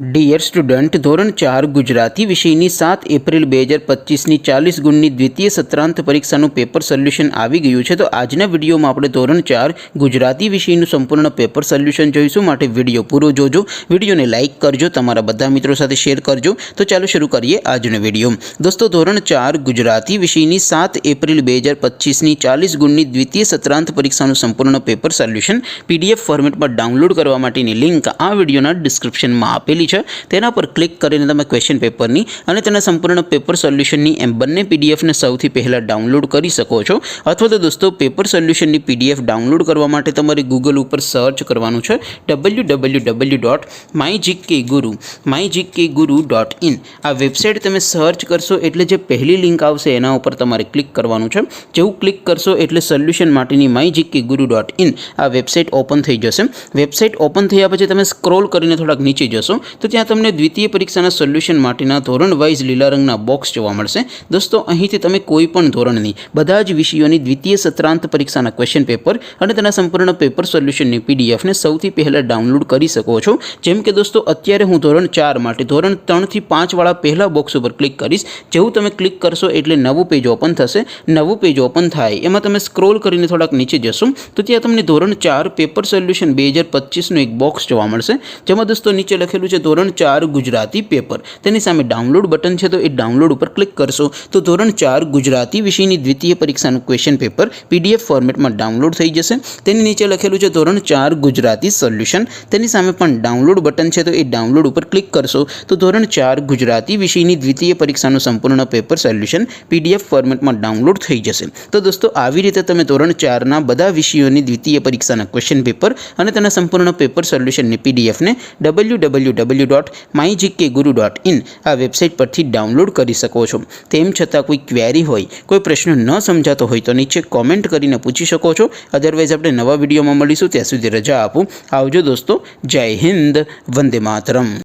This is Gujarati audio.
ડિયર સ્ટુડન્ટ, ધોરણ 4 ગુજરાતી વિષયની 7 એપ્રિલ 2025ની 40 ગુણની દ્વિતીય સત્રાંત પરીક્ષાનું પેપર સોલ્યુશન આવી ગયું છે। તો આજના વિડીયોમાં આપણે ધોરણ 4 ગુજરાતી વિષયનું સંપૂર્ણ પેપર સોલ્યુશન જોઈશું। માટે વિડીયો પૂરો જોજો, વિડીયોને લાઇક કરજો, તમારા બધા મિત્રો સાથે શેર કરજો। તો ચાલો શરૂ કરીએ આજનો વિડીયો। દોસ્તો, ધોરણ 4 ગુજરાતી વિષયની 7 એપ્રિલ 2025ની 40 ગુણની દ્વિતીય સત્રાંત પરીક્ષાનું સંપૂર્ણ પેપર સોલ્યુશન PDF ફોર્મેટમાં ડાઉનલોડ કરવા માટેની લિંક આ વિડીયોના ડિસ્ક્રિપ્શનમાં આપેલી છે। તેના પર ક્લિક કરીને તમે ક્વેશ્ચન પેપરની અને તેના સંપૂર્ણ પેપર સોલ્યુશનની એમ બંને પીડીએફને સૌથી પહેલાં ડાઉનલોડ કરી શકો છો। અથવા તો દોસ્તો, પેપર સોલ્યુશનની PDF ડાઉનલોડ કરવા માટે તમારે ગૂગલ ઉપર સર્ચ કરવાનું છે www.mygkguru.in। આ વેબસાઇટ તમે સર્ચ કરશો એટલે જે પહેલી લિંક આવશે એના ઉપર તમારે ક્લિક કરવાનું છે। જેવું ક્લિક કરશો એટલે સોલ્યુશન માટેની mygkguru.in આ વેબસાઇટ ઓપન થઈ જશે। વેબસાઇટ ઓપન થયા પછી તમે સ્ક્રોલ કરીને થોડાક નીચે જશો તો ત્યાં તમને દ્વિતીય પરીક્ષાના સોલ્યુશન માટેના ધોરણ વાઇઝ લીલા રંગના બોક્સ જોવા મળશે। દોસ્તો, અહીંથી તમે કોઈ પણ ધોરણની બધા જ વિષયોની દ્વિતીય સત્રાંત પરીક્ષાના ક્વેશ્ચન પેપર અને તેના સંપૂર્ણ પેપર સોલ્યુશનની પીડીએફને સૌથી પહેલાં ડાઉનલોડ કરી શકો છો। જેમ કે દોસ્તો, અત્યારે હું ધોરણ 4 માટે ધોરણ 3 થી 5 વાળા પહેલા બોક્સ ઉપર ક્લિક કરીશ। જેવું તમે ક્લિક કરશો એટલે નવું પેજ ઓપન થશે। નવું પેજ ઓપન થાય એમાં તમે સ્ક્રોલ કરીને થોડાક નીચે જશો તો ત્યાં તમને ધોરણ 4 પેપર સોલ્યુશન 2025નું એક બોક્સ જોવા મળશે। જેમાં દોસ્તો નીચે લખેલું છે ધોરણ 4 ગુજરાતી પેપર। તેની સામે ડાઉનલોડ બટન છે, તો એ ડાઉનલોડ ઉપર ક્લિક કરશો તો ધોરણ 4 ગુજરાતી વિષયની દ્વિતીય પરીક્ષાનું ક્વેશ્ચન પેપર PDF ફોર્મેટમાં ડાઉનલોડ થઈ જશે। તેની નીચે લખેલું છે ધોરણ 4 ગુજરાતી સોલ્યુશન। તેની સામે પણ ડાઉનલોડ બટન છે, તો એ ડાઉનલોડ ઉપર ક્લિક કરશો તો ધોરણ 4 ગુજરાતી વિષયની દ્વિતીય પરીક્ષાનું સંપૂર્ણ પેપર સોલ્યુશન PDF ફોર્મેટમાં ડાઉનલોડ થઈ જશે। તો દોસ્તો, આવી રીતે તમે ધોરણ 4ના બધા વિષયોની દ્વિતીય પરીક્ષાના ક્વેશ્ચન પેપર અને તેના સંપૂર્ણ પેપર સોલ્યુશનની PDFને www.mygkguru.in આ વેબસાઇટ પરથી ડાઉનલોડ કરી શકો છો। તેમ છતાં કોઈ ક્વેરી હોય, કોઈ પ્રશ્ન ન સમજાતો હોય તો નીચે કોમેન્ટ કરીને પૂછી શકો છો। અધરવાઇઝ આપણે નવા વિડીયોમાં મળીશું, ત્યાં સુધી રજા આપું। આવજો દોસ્તો, જય હિન્દ, વંદે માતરમ।